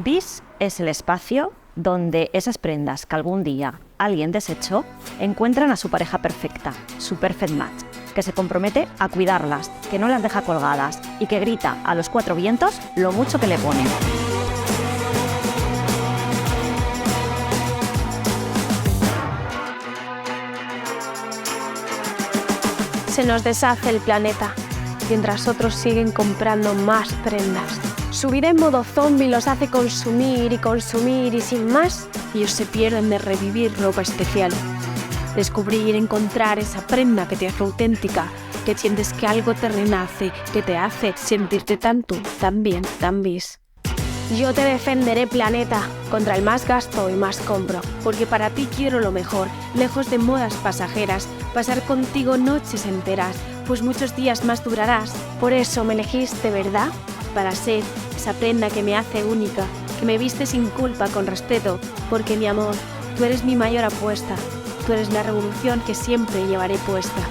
BIS es el espacio donde esas prendas que algún día alguien desechó encuentran a su pareja perfecta, su perfect match, que se compromete a cuidarlas, que no las deja colgadas y que grita a los cuatro vientos lo mucho que le pone. Se nos deshace el planeta, mientras otros siguen comprando más prendas. Su vida en modo zombie los hace consumir y sin más, ellos se pierden de revivir ropa especial. Descubrir, encontrar esa prenda que te hace auténtica, que sientes que algo te renace, que te hace sentirte tan tú, tan bien, tan bis. Yo te defenderé, planeta, contra el más gasto y más compro, porque para ti quiero lo mejor, lejos de modas pasajeras, pasar contigo noches enteras, pues muchos días más durarás. Por eso me elegiste, ¿verdad? Para ser esa prenda que me hace única, que me viste sin culpa, con respeto, porque mi amor, tú eres mi mayor apuesta, tú eres la revolución que siempre llevaré puesta.